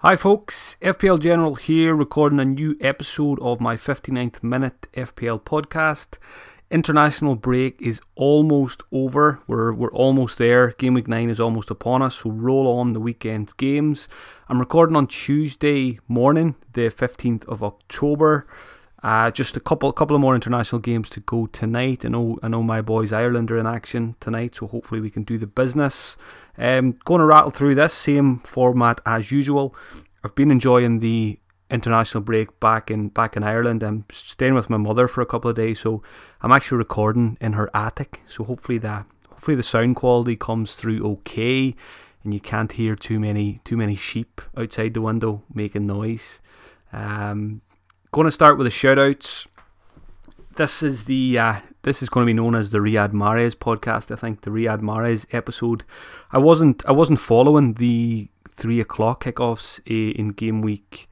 Hi folks, FPL General here, recording a new episode of my 59th minute FPL podcast. International break is almost over. We're almost there. Gameweek 9 is almost upon us, so roll on the weekend's games. I'm recording on Tuesday morning, the 15th of October. Just a couple of more international games to go tonight. I know my boys Ireland are in action tonight, so hopefully we can do the business. Going to rattle through this same format as usual. I've been enjoying the international break back in Ireland. I'm staying with my mother for a couple of days, so I'm actually recording in her attic. So hopefully the sound quality comes through okay, and you can't hear too many sheep outside the window making noise. Going to start with the shout-outs. This is going to be known as the Riyad Mahrez podcast. I think the Riyad Mahrez episode. I wasn't following the 3 o'clock kickoffs in game week.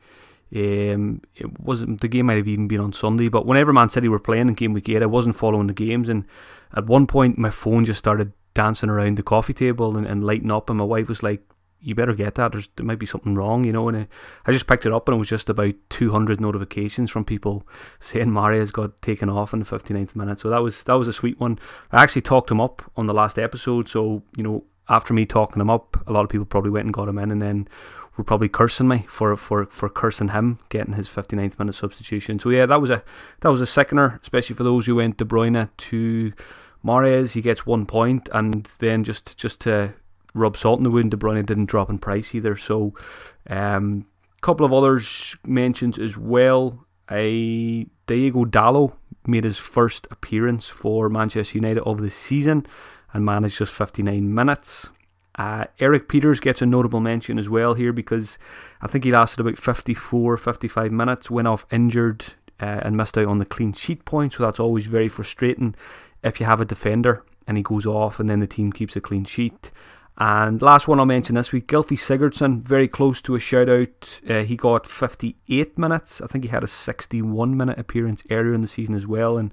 It wasn't, the game might have even been on Sunday, but whenever Man City were playing in game week 8, I wasn't following the games, and at one point my phone just started dancing around the coffee table and lighting up, and my wife was like, "You better get that. There might be something wrong, you know." And I just picked it up, and it was just about 200 notifications from people saying Mahrez got taken off in the 59th minute. So that was a sweet one. I actually talked him up on the last episode. So after me talking him up, a lot of people probably went and got him in, and then were probably cursing me for cursing him getting his 59th minute substitution. So yeah, that was a sickener, especially for those who went De Bruyne to Mahrez. He gets 1 point, and then just to rub salt in the wound, De Bruyne didn't drop in price either. So couple of others mentions as well. Diego Dalot made his first appearance for Manchester United of the season and managed just 59 minutes. Eric Peters gets a notable mention as well here, because I think he lasted about 55 minutes, went off injured and missed out on the clean sheet point. So that's always very frustrating if you have a defender and he goes off and then the team keeps a clean sheet. And last one I'll mention this week, Gylfi Sigurdsson, very close to a shout out. He got 58 minutes. I think he had a 61 minute appearance earlier in the season as well, and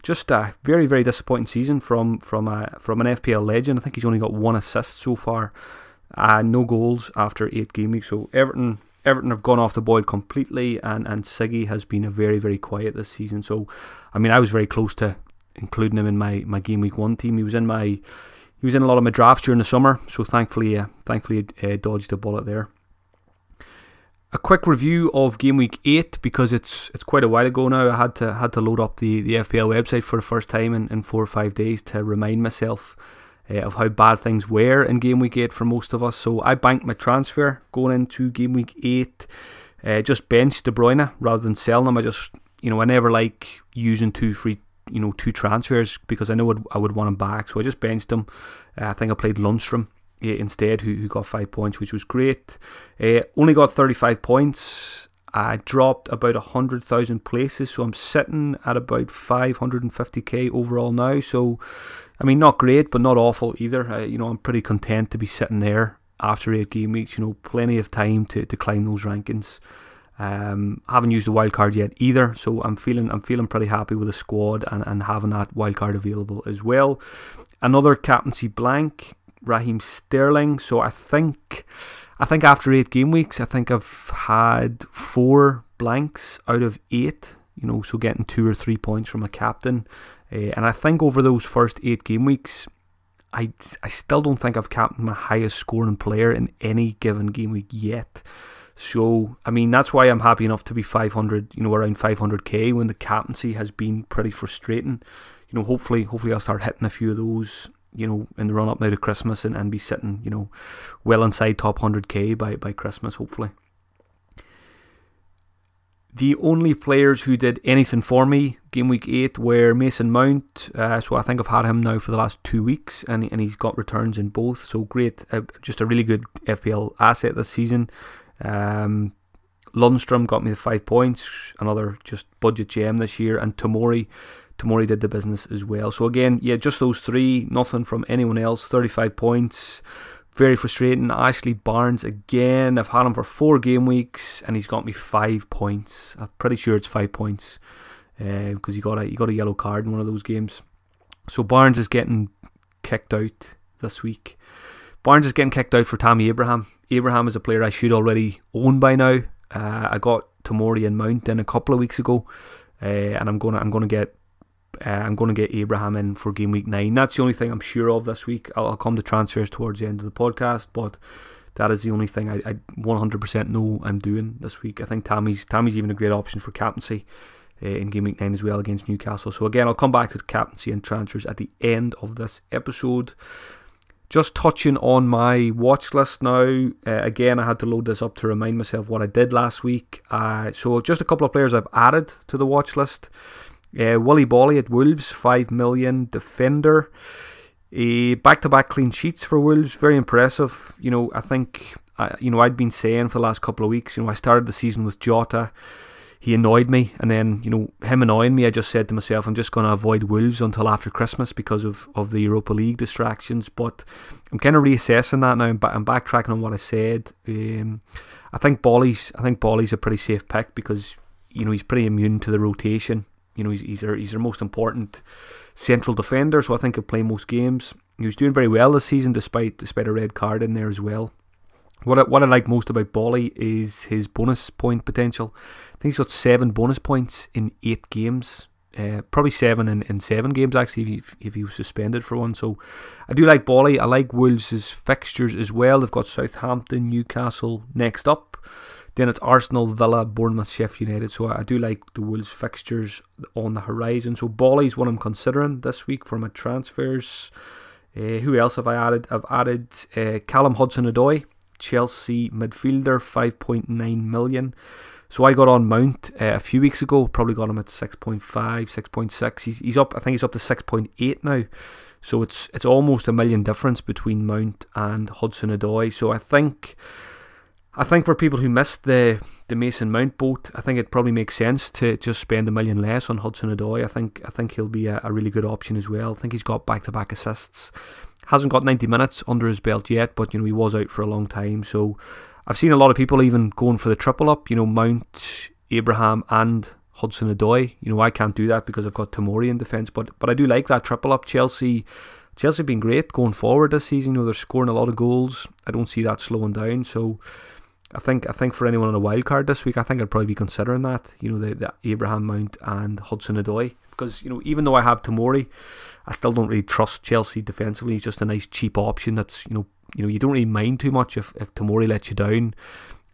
just a very, very disappointing season from an FPL legend. I think he's only got 1 assist so far, no goals after 8 game weeks. So Everton have gone off the boil completely, and Siggy has been a very, very quiet this season. So I mean, I was very close to including him in my game week 1 team. He was in a lot of my drafts during the summer, so thankfully dodged a bullet there. A quick review of Game Week 8, because it's quite a while ago now. I had to load up the FPL website for the first time in 4 or 5 days to remind myself of how bad things were in Game Week 8 for most of us. So I banked my transfer going into Game Week 8. Just benched De Bruyne rather than selling him. I never like using two transfers, because I know I would want him back, so I just benched him. I think I played Lundstrom instead, who got 5 points, which was great. Only got 35 points. I dropped about 100,000 places, so I'm sitting at about 550k overall now. So, I mean, not great, but not awful either. I'm pretty content to be sitting there after 8 game weeks. Plenty of time to climb those rankings. Haven't used the wild card yet either, so I'm feeling pretty happy with the squad and having that wild card available as well. Another captaincy blank, Raheem Sterling. So I think after 8 game weeks, I think I've had 4 blanks out of 8. So getting 2 or 3 points from a captain, and I think over those first 8 game weeks, I still don't think I've captained my highest scoring player in any given game week yet. So, I mean, that's why I'm happy enough to be 500, around 500k, when the captaincy has been pretty frustrating. Hopefully I'll start hitting a few of those, in the run up now to Christmas, and be sitting, well inside top 100k by Christmas, hopefully. The only players who did anything for me Game Week 8 were Mason Mount. So I think I've had him now for the last 2 weeks, and he's got returns in both. So great, just a really good FPL asset this season. Lundstrom got me the 5 points, another just budget gem this year, and Tomori did the business as well. So again, yeah, just those 3, nothing from anyone else. 35 points, very frustrating. Ashley Barnes again, I've had him for 4 game weeks, and he's got me 5 points. I'm pretty sure it's 5 points, because he got a yellow card in one of those games. So Barnes is getting kicked out this week. Barnes is getting kicked out for Tammy Abraham. Abraham is a player I should already own by now. I got Tomori and Mount in a couple of weeks ago, and I'm gonna get Abraham in for game week 9. That's the only thing I'm sure of this week. I'll come to transfers towards the end of the podcast, but that is the only thing I 100% know I'm doing this week. I think Tammy's even a great option for captaincy in game week 9 as well against Newcastle. So again, I'll come back to the captaincy and transfers at the end of this episode. Just touching on my watch list now. Again, I had to load this up to remind myself what I did last week. So just a couple of players I've added to the watch list. Willy Bolly at Wolves, 5 million defender. Back-to-back clean sheets for Wolves, very impressive. I think I'd been saying for the last couple of weeks. I started the season with Jota. He annoyed me, and then him annoying me, I just said to myself, I'm just going to avoid Wolves until after Christmas because of the Europa League distractions. But I'm kind of reassessing that now. I'm backtracking on what I said. I think Bolly's a pretty safe pick because he's pretty immune to the rotation. He's their most important central defender, so I think he'll play most games. He was doing very well this season despite a red card in there as well. What I like most about Bolly is his bonus point potential. I think he's got 7 bonus points in 8 games. Probably 7 in 7 games actually if he was suspended for one. So I do like Bolly. I like Wolves' fixtures as well. They've got Southampton, Newcastle next up. Then it's Arsenal, Villa, Bournemouth, Sheffield United. So I do like the Wolves fixtures on the horizon. So Bolly's what I'm considering this week for my transfers. Who else have I added? I've added Callum Hudson-Odoi, Chelsea midfielder, 5.9 million. So I got on Mount a few weeks ago, probably got him at 6.5, 6.6. He's up. I think he's up to 6.8 now. So it's almost a million difference between Mount and Hudson-Odoi. So I think for people who missed the Mason Mount boat, I think it probably makes sense to just spend a million less on Hudson-Odoi. I think he'll be a really good option as well. I think he's got back-to-back assists. Hasn't got 90 minutes under his belt yet, but he was out for a long time. So I've seen a lot of people even going for the triple up. Mount, Abraham, and Hudson-Odoi. I can't do that because I've got Tomori in defence, but I do like that triple up. Chelsea have been great going forward this season. They're scoring a lot of goals. I don't see that slowing down. So I think for anyone on a wild card this week, I think I'd probably be considering that. The Abraham, Mount, and Hudson-Odoi, because even though I have Tomori, I still don't really trust Chelsea defensively. He's just a nice cheap option. That's you don't really mind too much if Tomori lets you down,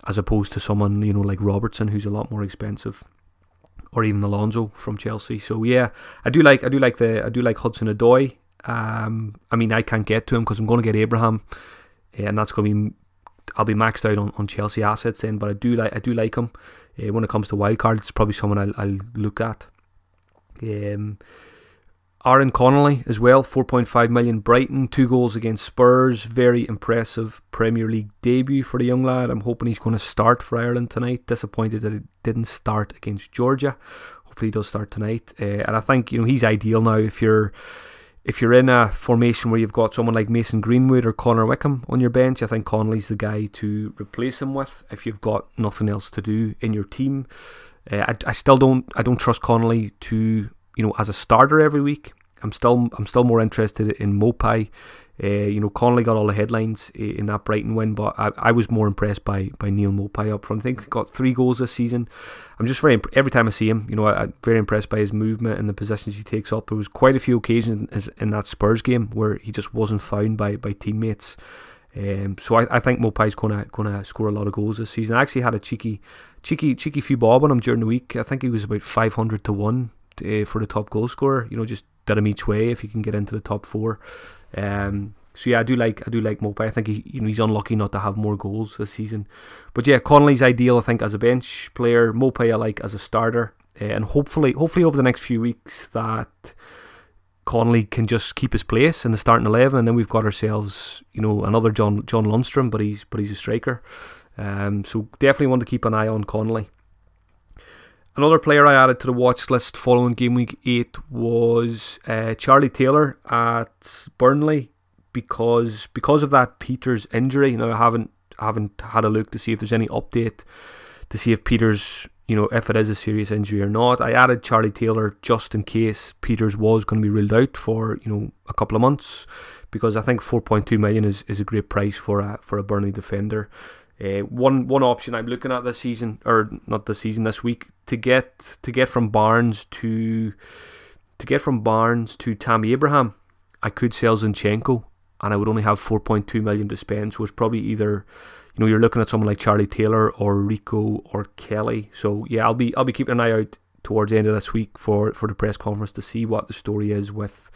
as opposed to someone like Robertson, who's a lot more expensive, or even Alonso from Chelsea. So yeah, I do like Hudson-Odoi. I can't get to him because I'm going to get Abraham, and that's going to be. I'll be maxed out on Chelsea assets then, but I do like him. When it comes to wildcard, it's probably someone I'll look at. Aaron Connelly as well, 4.5 million. Brighton, 2 goals against Spurs. Very impressive Premier League debut for the young lad. I'm hoping he's going to start for Ireland tonight. Disappointed that it didn't start against Georgia. Hopefully he does start tonight. And I think he's ideal now if you're in a formation where you've got someone like Mason Greenwood or Connor Wickham on your bench. I think Connolly's the guy to replace him with if you've got nothing else to do in your team. I don't trust Connelly to as a starter every week. I'm still more interested in Mopai. Connelly got all the headlines in that Brighton win, but I was more impressed by Neil Mopai up front. I think he got 3 goals this season. I'm just every time I see him, I'm very impressed by his movement and the positions he takes up. There was quite a few occasions in that Spurs game where he just wasn't found by teammates. So I think Mopai's gonna score a lot of goals this season. I actually had a cheeky few bob on him during the week. I think he was about 500 to 1 for the top goal scorer. Just did him each way if he can get into the top 4. So yeah, I do like Mopai. I think he's unlucky not to have more goals this season. But yeah, Connolly's ideal, I think, as a bench player. Mopai I like as a starter, and hopefully over the next few weeks that Connolly can just keep his place in the starting 11, and then we've got ourselves another John Lundstram, but he's a striker. So definitely want to keep an eye on Connolly. Another player I added to the watch list following game week 8 was Charlie Taylor at Burnley because of that Peters injury. I haven't had a look to see if there's any update to see if Peters if it is a serious injury or not. I added Charlie Taylor just in case Peters was going to be ruled out for a couple of months, because I think 4.2 million is a great price for a Burnley defender. One option I'm looking at this season, or not this season, this week, to get from Barnes to Tammy Abraham, I could sell Zinchenko, and I would only have 4.2 million to spend. So it's probably either, you're looking at someone like Charlie Taylor or Rico or Kelly. So yeah, I'll be keeping an eye out towards the end of this week for the press conference to see what the story is with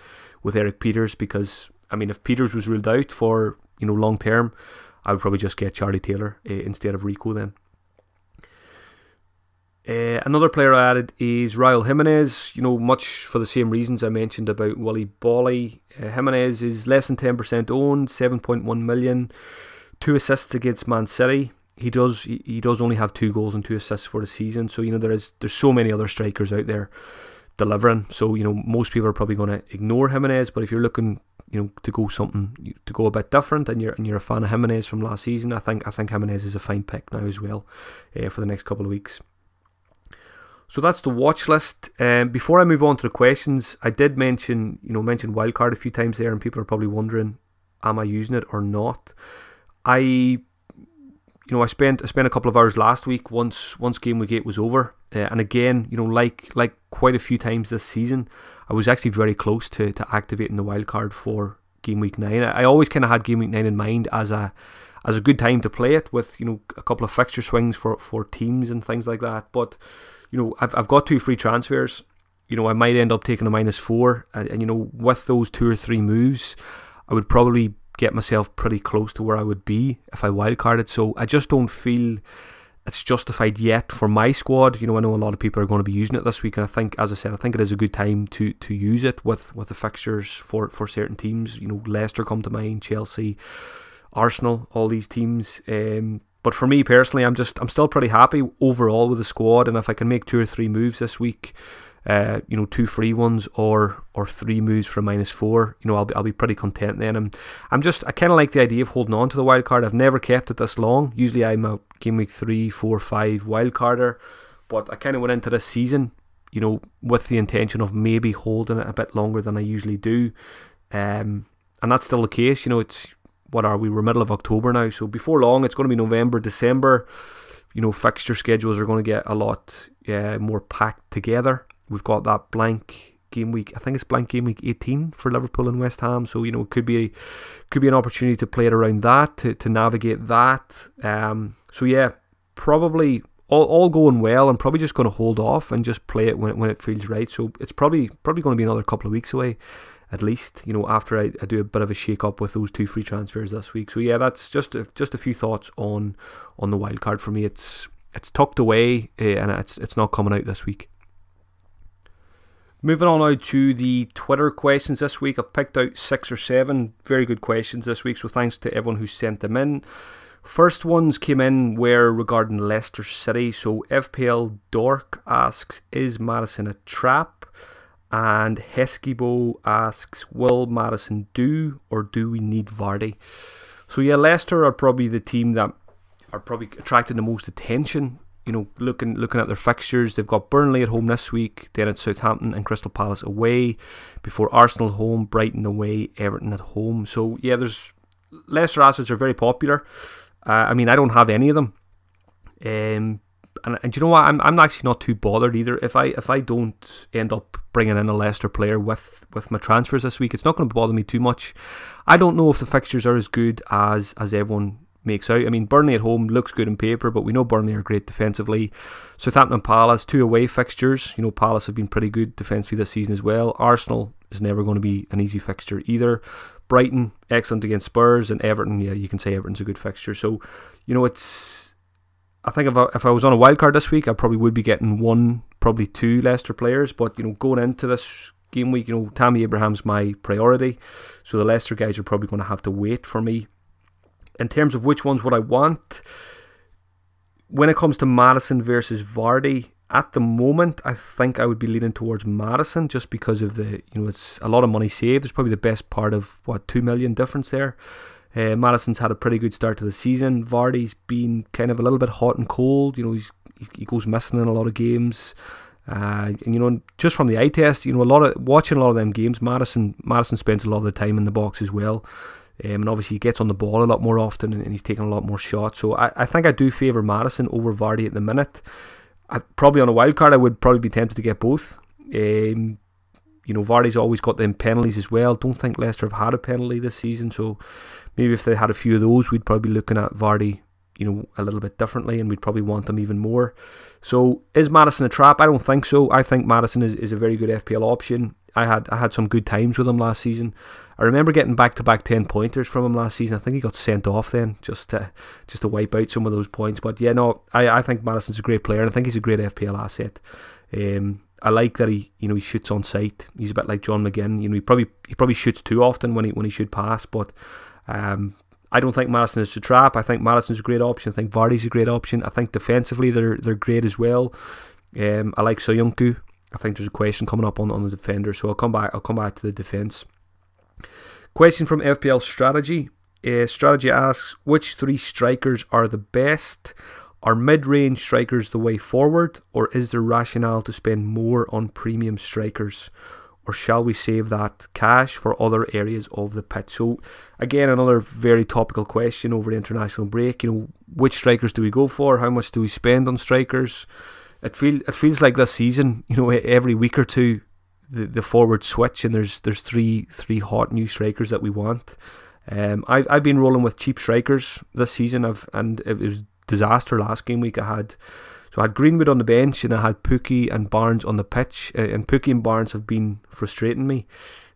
Eric Peters, because if Peters was ruled out for long term, I would probably just get Charlie Taylor instead of Rico then. Another player I added is Raul Jimenez, much for the same reasons I mentioned about Willy Bolly. Jimenez is less than 10% owned, 7.1 million, 2 assists against Man City. He does only have 2 goals and 2 assists for the season, so there's so many other strikers out there delivering, so most people are probably going to ignore Jimenez. But if you're looking to go a bit different, and you're a fan of Jimenez from last season, I think Jimenez is a fine pick now as well for the next couple of weeks. So that's the watch list. Before I move on to the questions, I did mention wildcard a few times there, and people are probably wondering, am I using it or not? I spent a couple of hours last week once Gameweek 8 was over, and again, like quite a few times this season, I was actually very close to activating the wildcard for Gameweek 9. I always kind of had Gameweek 9 in mind as a good time to play it, with a couple of fixture swings for teams and things like that. But I've got 2 free transfers. I might end up taking a -4, and with those 2 or 3 moves, I would probably get myself pretty close to where I would be if I wildcarded. So I just don't feel it's justified yet for my squad. I know a lot of people are going to be using it this week, and I think, as I said, I think it is a good time to use it with the fixtures for certain teams. Leicester come to mind, Chelsea, Arsenal, all these teams. But for me personally, I'm still pretty happy overall with the squad, and if I can make 2 or 3 moves this week, 2 free ones or 3 moves for -4, I'll be pretty content then. I kind of like the idea of holding on to the wild card. I've never kept it this long. Usually I'm a game week 3, 4, 5 wild carder, but I kind of went into this season, with the intention of maybe holding it a bit longer than I usually do, and that's still the case. It's we're middle of October now, so before long it's going to be November, December. Fixture schedules are going to get a lot more packed together. We've got that blank game week. I think it's blank game week 18 for Liverpool and West Ham. So it could be an opportunity to play it around that, to navigate that. So yeah, probably all going well. I'm probably just going to hold off and just play it when it feels right. So it's probably going to be another couple of weeks away, at least. After I do a bit of a shake up with those 2 free transfers this week. So yeah, that's just a few thoughts on the wild card for me. It's tucked away, and it's not coming out this week. Moving on now to the Twitter questions this week. I've picked out 6 or 7 very good questions this week, so thanks to everyone who sent them in. First ones came in were regarding Leicester City. So FPL Dork asks, is Madison a trap? And Heskibo asks, will Madison do, or do we need Vardy? So yeah, Leicester are probably the team that are probably attracting the most attention. Looking at their fixtures, they've got Burnley at home this week, then it's Southampton and Crystal Palace away, before Arsenal home, Brighton away, Everton at home. So yeah, Leicester assets are very popular. I don't have any of them, and you know what? I'm actually not too bothered either. If I don't end up bringing in a Leicester player with my transfers this week, it's not going to bother me too much. I don't know if the fixtures are as good as everyone makes out. Burnley at home looks good on paper, but we know Burnley are great defensively. Southampton and Palace, 2 away fixtures. Palace have been pretty good defensively this season as well. Arsenal is never going to be an easy fixture either. Brighton, excellent against Spurs, and Everton, yeah, you can say Everton's a good fixture. So, I think if I was on a wild card this week, I probably would be getting 1, probably 2 Leicester players. But going into this game week, Tammy Abraham's my priority, so the Leicester guys are probably going to have to wait for me. In terms of which ones would I want, when it comes to Madison versus Vardy, at the moment, I think I would be leaning towards Madison, just because of it's a lot of money saved. It's probably the best part of 2 million difference there. Madison's had a pretty good start to the season. Vardy's been kind of a little bit hot and cold. he goes missing in a lot of games. And you know, just from the eye test, you know, watching a lot of them games, Madison spends a lot of the time in the box as well. And obviously he gets on the ball a lot more often, and he's taking a lot more shots. So I think I do favour Madison over Vardy at the minute. Probably on a wild card, I would probably be tempted to get both. You know, Vardy's always got them penalties as well. Don't think Leicester have had a penalty this season, so maybe if they had a few of those, we'd probably be looking at Vardy, you know, a little bit differently, and we'd probably want them even more. So is Madison a trap? I don't think so. I think Madison is a very good FPL option. I had some good times with him last season. I remember getting back-to-back 10-pointers from him last season. I think he got sent off then just to wipe out some of those points. But yeah, no, I think Madison's a great player, and I think he's a great FPL asset. I like that he shoots on sight. He's a bit like John McGinn. You know, he probably shoots too often when he should pass. But I don't think Madison is a trap. I think Madison's a great option. I think Vardy's a great option. I think defensively they're great as well. I like Soyuncu. I think there's a question coming up on the defender, so I'll come back to the defence. Question from FPL Strategy. Strategy asks, which 3 strikers are the best? Are mid-range strikers the way forward, or is there rationale to spend more on premium strikers? Or shall we save that cash for other areas of the pitch? So again, another very topical question over the international break. You know, which strikers do we go for? How much do we spend on strikers? It feels like this season, you know, every week or two, the forward switch, and there's three hot new strikers that we want. I've been rolling with cheap strikers this season, and it was disaster last game week. I had Greenwood on the bench, and I had Pukki and Barnes on the pitch, and Pukki and Barnes have been frustrating me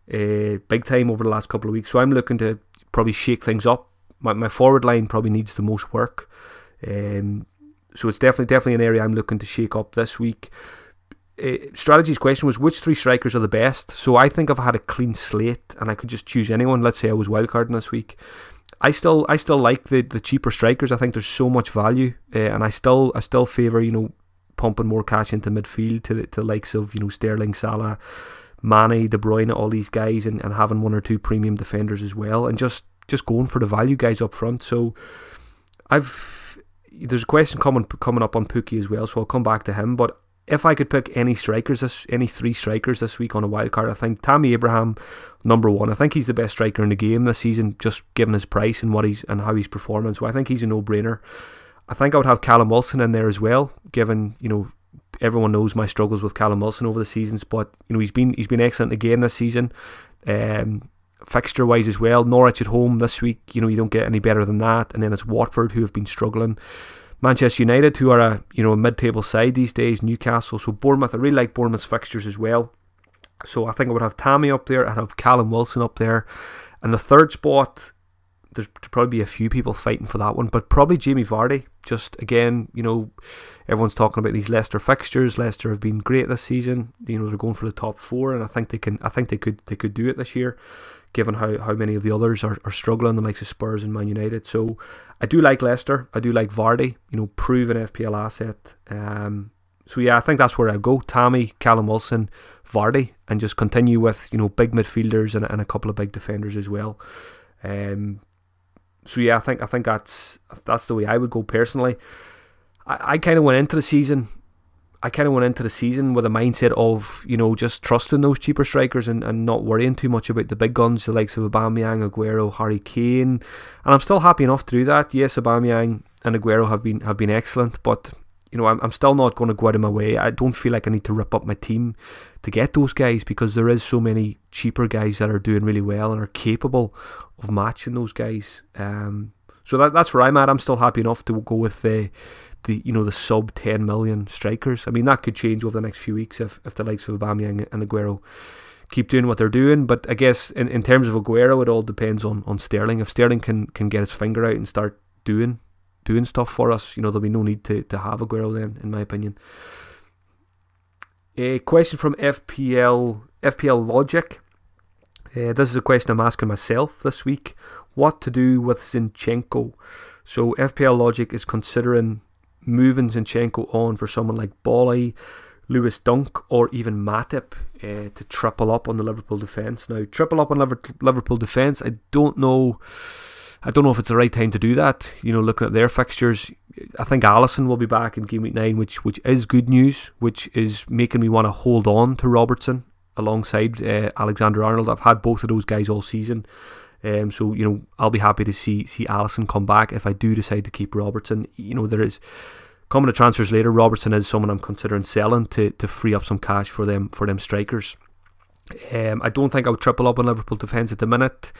big time over the last couple of weeks. So I'm looking to probably shake things up. My forward line probably needs the most work. So it's definitely an area I'm looking to shake up this week. Strategy's question was, which 3 strikers are the best? So I think I've had a clean slate and I could just choose anyone. Let's say I was wildcarding this week. I still like the cheaper strikers. I think there's so much value, and I still favour, you know, pumping more cash into midfield to the likes of, you know, Sterling, Salah, Mane, De Bruyne, all these guys, and having 1 or 2 premium defenders as well, and just going for the value guys up front. So there's a question coming up on Pukki as well, so I'll come back to him. But if I could pick any 3 strikers this week on a wild card, I think Tammy Abraham, number 1. I think he's the best striker in the game this season, just given his price and how he's performing. So I think he's a no-brainer. I think I would have Callum Wilson in there as well, given, you know, everyone knows my struggles with Callum Wilson over the seasons, but you know, he's been excellent again this season. Fixture wise as well, Norwich at home this week, you know, you don't get any better than that. And then it's Watford, who have been struggling, Manchester United, who are a mid-table side these days, Newcastle. So Bournemouth, I really like Bournemouth's fixtures as well. So I think I would have Tammy up there, I'd have Callum Wilson up there, and the third spot, there's probably be a few people fighting for that one, but probably Jamie Vardy. Just again, you know, everyone's talking about these Leicester fixtures. Leicester have been great this season. You know, they're going for the top 4, and I think they could do it this year, given how many of the others are struggling, the likes of Spurs and Man United. So I do like Leicester. I do like Vardy, you know, proven FPL asset. So yeah, I think that's where I go. Tammy, Callum Wilson, Vardy, and just continue with, you know, big midfielders and a couple of big defenders as well. So yeah, I think that's the way I would go personally. I kind of went into the season. With a mindset of, you know, just trusting those cheaper strikers and not worrying too much about the big guns, the likes of Aubameyang, Aguero, Harry Kane, and I'm still happy enough to do that. Yes, Aubameyang and Aguero have been excellent, but you know, I'm still not going to go out of my way. I don't feel like I need to rip up my team to get those guys, because there is so many cheaper guys that are doing really well and are capable of matching those guys. So that's where I'm at. I'm still happy enough to go with the sub 10 million strikers. I mean, that could change over the next few weeks if the likes of Aubameyang and Aguero keep doing what they're doing. But I guess in terms of Aguero, it all depends on Sterling. If Sterling can get his finger out and start doing stuff for us, you know, there'll be no need to have Aguero then, in my opinion. A question from FPL Logic. This is a question I'm asking myself this week. What to do with Zinchenko? So FPL Logic is considering moving Zinchenko on for someone like Bolly, Lewis Dunk, or even Matip to triple up on the Liverpool defence. Now, triple up on Liverpool defence, I don't know I don't know if it's the right time to do that. Looking at their fixtures, I think Alisson will be back in Gameweek 9, which is good news, which is making me want to hold on to Robertson alongside Alexander-Arnold. I've had both of those guys all season. So I'll be happy to see Alisson come back if I do decide to keep Robertson. There is coming to transfers later. Robertson is someone I'm considering selling to free up some cash for them strikers. I don't think I would triple up on Liverpool defence at the minute.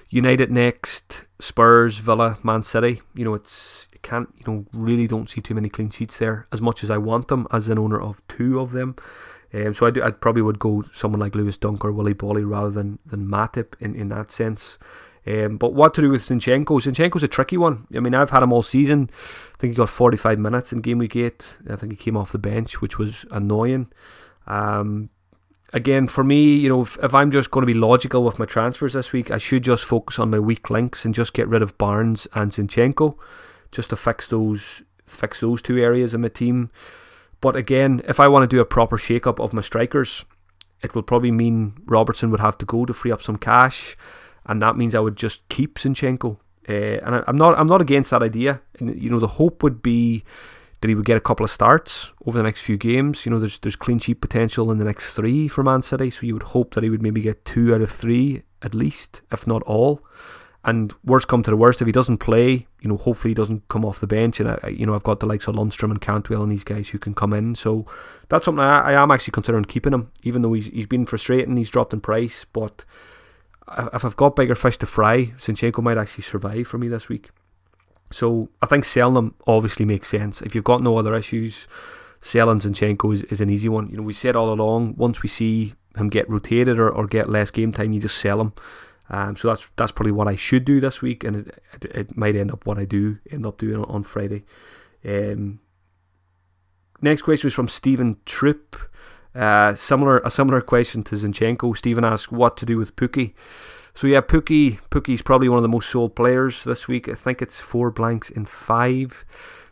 United next, Spurs, Villa, Man City. Really don't see too many clean sheets there, as much as I want them as an owner of two of them. So I probably would go someone like Lewis Dunk or Willy Bolly rather than Matip in that sense. But what to do with Zinchenko? Zinchenko's a tricky one. I mean, I've had him all season. I think he got 45 minutes in Game Week 8. I think he came off the bench, which was annoying. Again, for me, if I'm just going to be logical with my transfers this week, I should just focus on my weak links and just get rid of Barnes and Zinchenko, just to fix those two areas in my team. But again, if I want to do a proper shake-up of my strikers, it will probably mean Robertson would have to go to free up some cash, and that means I would just keep Zinchenko. And I'm not against that idea. And, the hope would be that he would get a couple of starts over the next few games. There's clean sheet potential in the next 3 for Man City, so you would hope that he would maybe get 2 out of 3 at least, if not all. And worst come to the worst, if he doesn't play, hopefully he doesn't come off the bench. And I've got the likes of Lundstram and Cantwell and these guys who can come in. So that's something I am actually considering keeping him, even though he's been frustrating. He's dropped in price, but if I've got bigger fish to fry, Zinchenko might actually survive for me this week. So I think selling him obviously makes sense. If you've got no other issues, selling Zinchenko is an easy one. We said all along, once we see him get rotated or get less game time, you just sell him. So that's probably what I should do this week, and it might end up what I do end up doing on Friday. Next question was from Stephen Tripp. A similar question to Zinchenko. Stephen asked what to do with Pukki. So yeah, Pukki's probably one of the most sold players this week. I think it's 4 blanks in 5.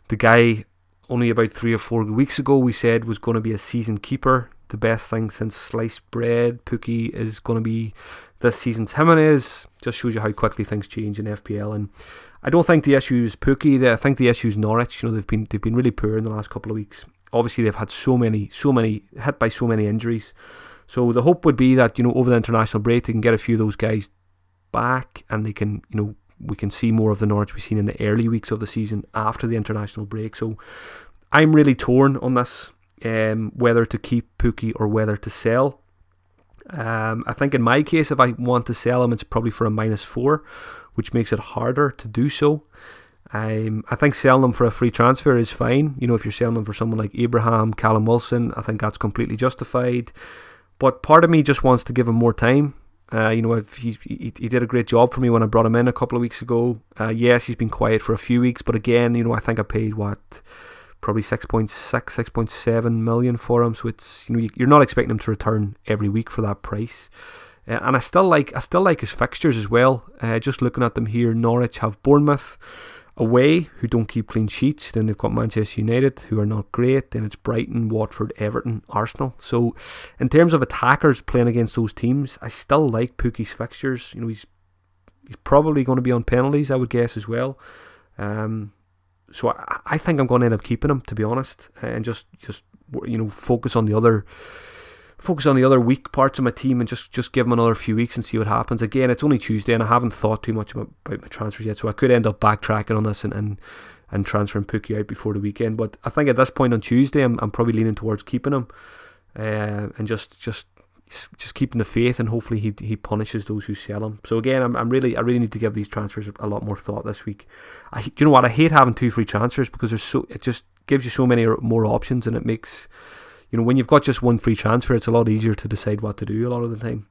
The guy only about 3 or 4 weeks ago we said was going to be a season keeper. The best thing since sliced bread. Pukki is going to be this season's Jimenez. Just shows you how quickly things change in FPL. And I don't think the issue is Pukki. I think the issue is Norwich. They've been really poor in the last couple of weeks. Obviously they've had so many hit by so many injuries. So the hope would be that over the international break they can get a few of those guys back, and they can we can see more of the Norwich we've seen in the early weeks of the season after the international break. So I'm really torn on this, whether to keep Pukki or whether to sell. I think in my case, if I want to sell him, it's probably for a -4, which makes it harder to do so. I think selling them for a free transfer is fine. If you're selling them for someone like Abraham, Callum Wilson, I think that's completely justified. But part of me just wants to give him more time. If he did a great job for me when I brought him in a couple of weeks ago. Yes, he's been quiet for a few weeks, but again, I think I paid probably 6.6, 6.7 million for him. So it's you're not expecting him to return every week for that price. And I still like his fixtures as well. Just looking at them here, Norwich have Bournemouth away, who don't keep clean sheets. Then they've got Manchester United, who are not great. Then it's Brighton, Watford, Everton, Arsenal. So in terms of attackers playing against those teams, I still like Pukki's fixtures. He's probably going to be on penalties, I would guess, as well. So I think I'm going to end up keeping him, to be honest, and just focus on the other weak parts of my team and just give him another few weeks and see what happens. Again, it's only Tuesday and I haven't thought too much about my transfers yet, so I could end up backtracking on this and transferring Pukki out before the weekend. But I think at this point on Tuesday, I'm probably leaning towards keeping him and just keeping the faith, and hopefully he punishes those who sell him. So again, I really need to give these transfers a lot more thought this week. You know what? I hate having 2 free transfers because it just gives you so many more options, and it makes when you've got just 1 free transfer, it's a lot easier to decide what to do a lot of the time.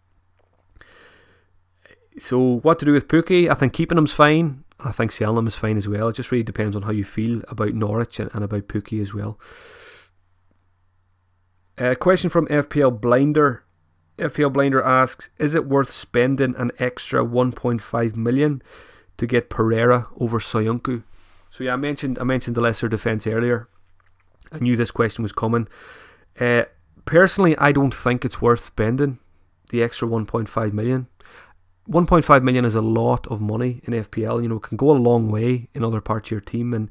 So what to do with Pukki? I think keeping him's fine. I think selling him is fine as well. It just really depends on how you feel about Norwich and about Pukki as well. A question from FPL Blinder. FPL Blinder asks, is it worth spending an extra 1.5 million to get Pereira over Soyuncu? So yeah, I mentioned the lesser defence earlier. I knew this question was coming. Personally, I don't think it's worth spending the extra 1.5 million. 1.5 million is a lot of money in FPL. It can go a long way in other parts of your team. And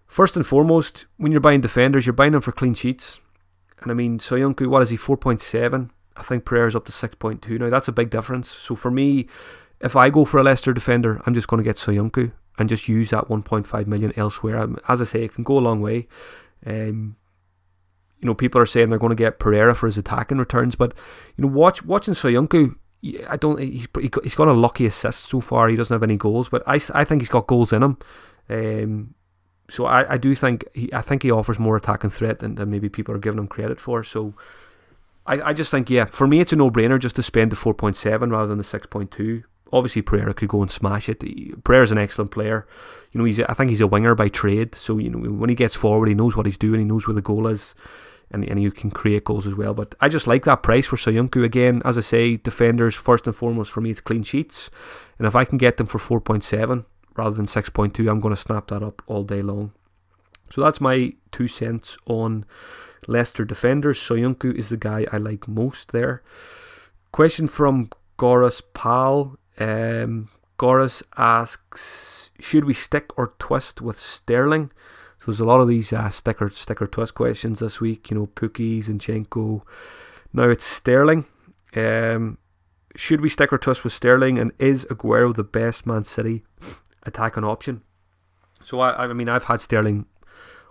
first and foremost, when you're buying defenders, you're buying them for clean sheets. And I mean, Soyuncu, what is he, 4.7? I think Pereira's up to 6.2 now. That's a big difference. So for me, if I go for a Leicester defender, I'm just going to get Soyuncu and just use that 1.5 million elsewhere. As I say, it can go a long way. People are saying they're going to get Pereira for his attacking returns, but watching Soyuncu, he's got a lucky assist so far. He doesn't have any goals, but I think he's got goals in him. So I do think I think he offers more attacking threat than maybe people are giving him credit for. So I just think, for me it's a no-brainer just to spend the 4.7 rather than the 6.2. Obviously Pereira could go and smash it. Pereira's an excellent player. I think he's a winger by trade. So when he gets forward, he knows what he's doing. He knows where the goal is, and he can create goals as well. But I just like that price for Soyuncu. Again, as I say, defenders first and foremost for me, it's clean sheets, and if I can get them for 4.7 rather than 6.2, I'm going to snap that up all day long. So that's my 2 cents on Leicester defenders. Soyuncu is the guy I like most there. Question from Goris Pal. Goris asks, should we stick or twist with Sterling? So there's a lot of these stick or twist questions this week. Pukki, Zinchenko. Now it's Sterling. Should we stick or twist with Sterling? And is Aguero the best Man City attacking option? So I've had Sterling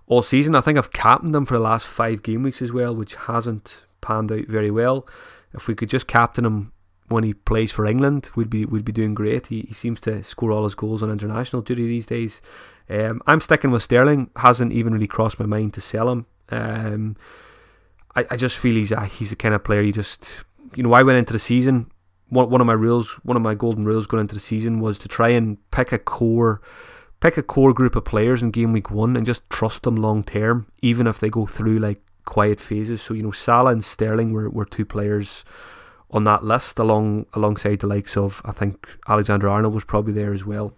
all season. I think I've captained him for the last 5 game weeks as well, which hasn't panned out very well. If we could just captain him when he plays for England, we'd be doing great. He seems to score all his goals on international duty these days. I'm sticking with Sterling. Hasn't even really crossed my mind to sell him. I just feel he's the kind of player you just, I went into the season, one of my golden rules going into the season was to try and pick a core group of players in game week 1 and just trust them long term, even if they go through like quiet phases. So Salah and Sterling were 2 players on that list, alongside the likes of, I think Alexander-Arnold was probably there as well.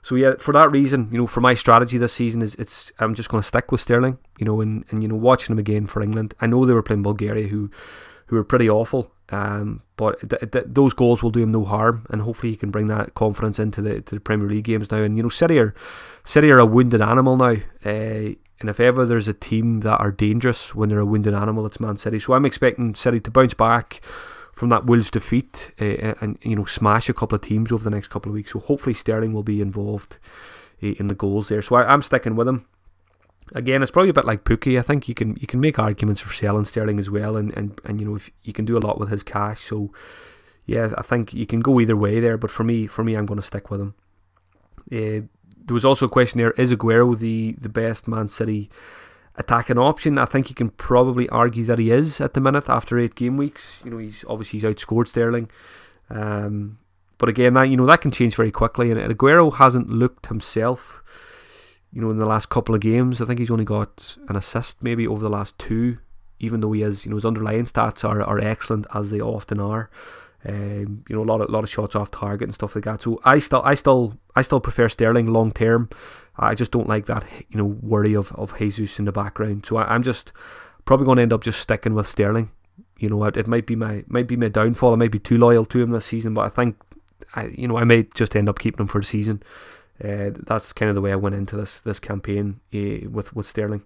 So for that reason, for my strategy this season is I'm just going to stick with Sterling, and watching him again for England. I know they were playing Bulgaria, who were pretty awful, but those goals will do him no harm, and hopefully he can bring that confidence into the Premier League games now. And City are a wounded animal now, and if ever there's a team that are dangerous when they're a wounded animal, it's Man City. So I'm expecting City to bounce back from that Wolves defeat and smash a couple of teams over the next couple of weeks. So hopefully Sterling will be involved in the goals there. So I'm sticking with him. Again, it's probably a bit like Pukki. I think you can make arguments for selling Sterling as well, and if you can do a lot with his cash. So I think you can go either way there. But for me, I'm going to stick with him. There was also a question there: is Aguero the best Man City attacking option? I think you can probably argue that he is at the minute after 8 game weeks. He's outscored Sterling, but again, that can change very quickly. And Aguero hasn't looked himself. In the last couple of games, I think he's only got an assist maybe over the last 2, even though he is, his underlying stats are excellent, as they often are. A lot of shots off target and stuff like that. So I still prefer Sterling long term. I just don't like that worry of Jesus in the background. So I'm just probably going to end up just sticking with Sterling. It might be my downfall. I might be too loyal to him this season, but I think I may just end up keeping him for the season. That's kind of the way I went into this campaign with Sterling.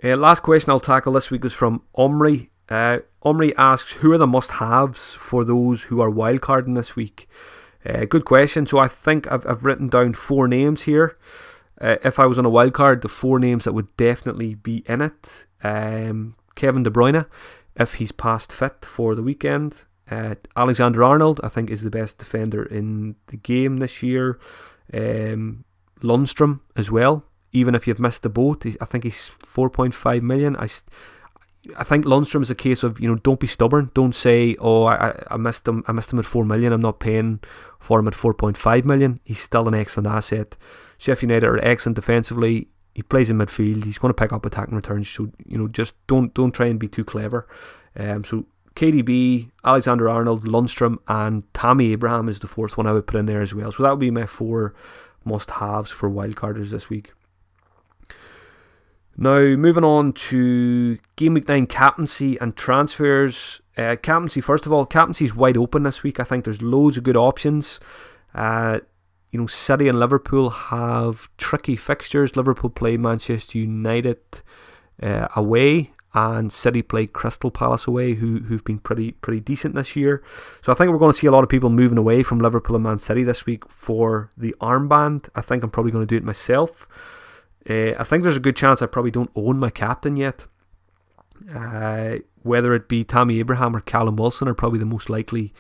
Last question I'll tackle this week is from Omri. Omri asks, who are the must-haves for those who are wildcarding this week? Good question. So I think I've written down 4 names here. If I was on a wildcard, the 4 names that would definitely be in it: Kevin De Bruyne, if he's past fit for the weekend. Alexander-Arnold, I think, is the best defender in the game this year. Lundstram as well, even if you've missed the boat. I think he's 4.5 million. I think Lundstram is a case of, don't be stubborn. Don't say, I missed him at 4 million. I'm not paying for him at 4.5 million. He's still an excellent asset. Sheffield United are excellent defensively. He plays in midfield. He's going to pick up attacking returns. So, just don't try and be too clever. So KDB, Alexander-Arnold, Lundstram, and Tammy Abraham is the 4th one I would put in there as well. So that would be my 4 must-haves for wildcarders this week. Now, moving on to Game Week 9 captaincy and transfers. Captaincy, first of all, captaincy's wide open this week. I think there's loads of good options. City and Liverpool have tricky fixtures. Liverpool play Manchester United away, and City play Crystal Palace away, who've been pretty decent this year. So I think we're going to see a lot of people moving away from Liverpool and Man City this week for the armband. I think I'm probably going to do it myself. I think there's a good chance I probably don't own my captain yet. Whether it be Tammy Abraham or Callum Wilson are probably the most likely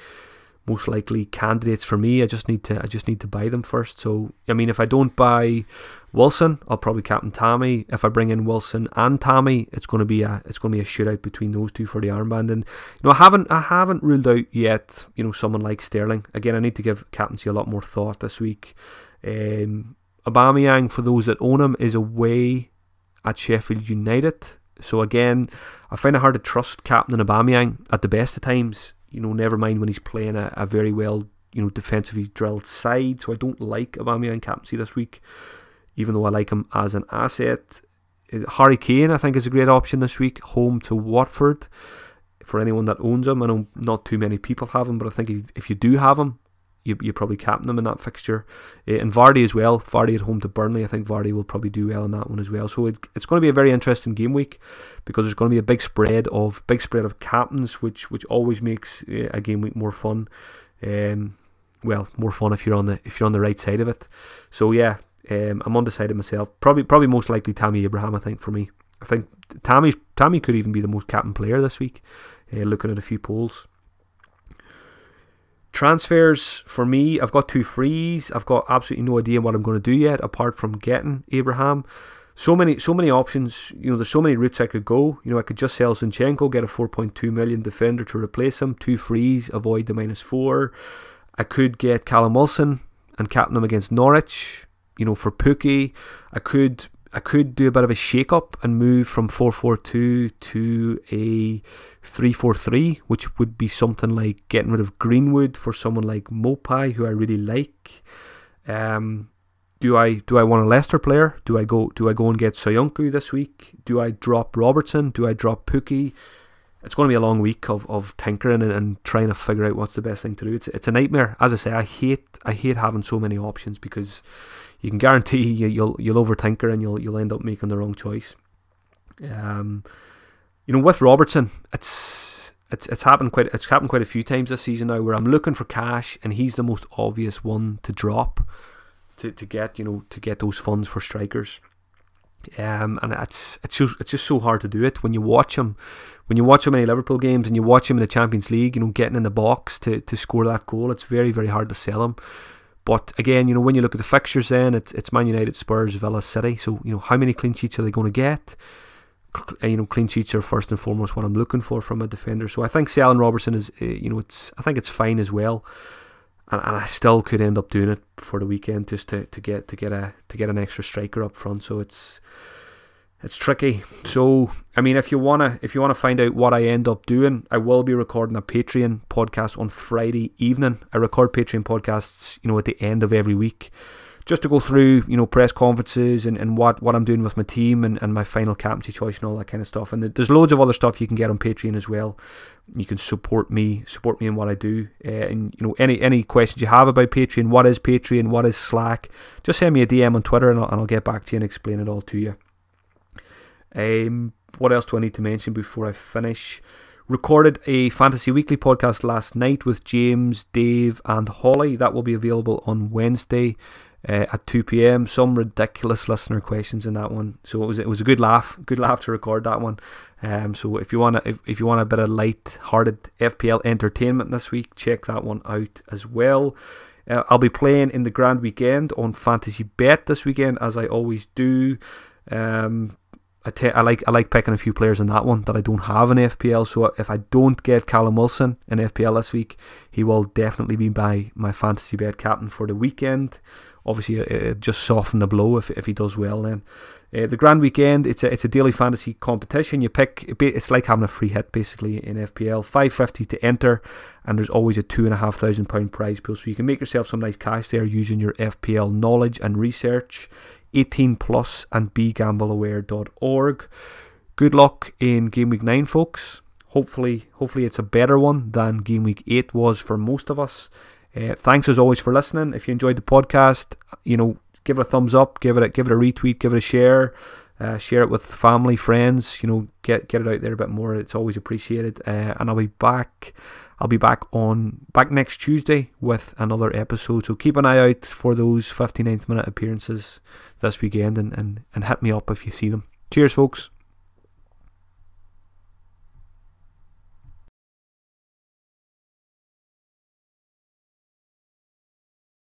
candidates for me. I just need to buy them first. So I mean, if I don't buy Wilson, I'll probably captain Tammy. If I bring in Wilson and Tammy, it's going to be a shootout between those two for the armband. And I haven't ruled out yet someone like Sterling. Again, I need to give captaincy a lot more thought this week. Aubameyang, for those that own him, is away at Sheffield United. So again, I find it hard to trust captaining Aubameyang at the best of times. Never mind when he's playing a very well, defensively drilled side. So I don't like Aubameyang captaincy this week, even though I like him as an asset. Harry Kane, I think, is a great option this week, home to Watford, for anyone that owns him. I know not too many people have him, but I think if you do have him, you probably captain him in that fixture. And Vardy as well. Vardy at home to Burnley. I think Vardy will probably do well in that one as well. So it's going to be a very interesting game week, because there's going to be a big spread of captains, which always makes a game week more fun. More fun if you're on the right side of it. So yeah, I'm undecided myself. Probably most likely Tammy Abraham. I think for me, I think Tammy could even be the most captain player this week. Looking at a few polls. Transfers for me, I've got 2 frees. I've got absolutely no idea what I'm going to do yet, apart from getting Abraham. So many options. There's so many routes I could go. I could just sell Zinchenko, get a 4.2 million defender to replace him. 2 frees, avoid the -4. I could get Callum Wilson and captain him against Norwich. For Pookie, I could do a bit of a shake-up and move from 4-4-2 to a 3-4-3, which would be something like getting rid of Greenwood for someone like Mopai, who I really like. Do I want a Leicester player? Do I go and get Soyuncu this week? Do I drop Robertson? Do I drop Pookie? It's going to be a long week of tinkering and trying to figure out what's the best thing to do. It's a nightmare. As I say, I hate having so many options, because you can guarantee you'll overtinker and you'll end up making the wrong choice. With Robertson, it's happened quite a few times this season now, where I'm looking for cash and he's the most obvious one to drop to get those funds for strikers. And it's just so hard to do it when you watch him. When you watch so many Liverpool games and you watch him in the Champions League, getting in the box to score that goal, it's very, very hard to sell him. But again, when you look at the fixtures, then it's Man United, Spurs, Villa, City. So how many clean sheets are they going to get? Clean sheets are first and foremost what I'm looking for from a defender. So I think selling Robertson is, I think it's fine as well. And I still could end up doing it for the weekend just to get an extra striker up front. So it's tricky. So I mean, if you wanna find out what I end up doing, I will be recording a Patreon podcast on Friday evening. I record Patreon podcasts, at the end of every week, just to go through, press conferences and what I'm doing with my team and my final captaincy choice and all that kind of stuff. And there's loads of other stuff you can get on Patreon as well. You can support me in what I do. And any questions you have about Patreon, what is Patreon, what is Slack, just send me a DM on Twitter and I'll get back to you and explain it all to you. What else do I need to mention before I finish? Recorded a Fantasy Weekly podcast last night with James, Dave and Holly. That will be available on Wednesday at 2 p.m. Some ridiculous listener questions in that one, so it was a good laugh to record that one. So if you want a bit of light-hearted FPL entertainment this week, check that one out as well. I'll be playing in the Grand Weekend on Fantasy Bet this weekend, as I always do. I like picking a few players in that one that I don't have in FPL, so if I don't get Callum Wilson in FPL this week, he will definitely be my Fantasy Bet captain for the weekend. Obviously, it just soften the blow if he does well then. The Grand Weekend, it's a daily fantasy competition. You pick, it's like having a free hit basically in FPL. $5.50 to enter, and there's always a £2,500 prize pool, so you can make yourself some nice cash there using your FPL knowledge and research. 18 plus and begambleaware.org. Good luck in Game Week 9, folks. Hopefully it's a better one than Game Week 8 was for most of us. Thanks as always for listening. If you enjoyed the podcast, give it a thumbs up, give it a retweet, give it a share. Share it with family, friends. Get it out there a bit more. It's always appreciated. And I'll be back next Tuesday with another episode. So keep an eye out for those 59th minute appearances this weekend, and hit me up if you see them. Cheers, folks.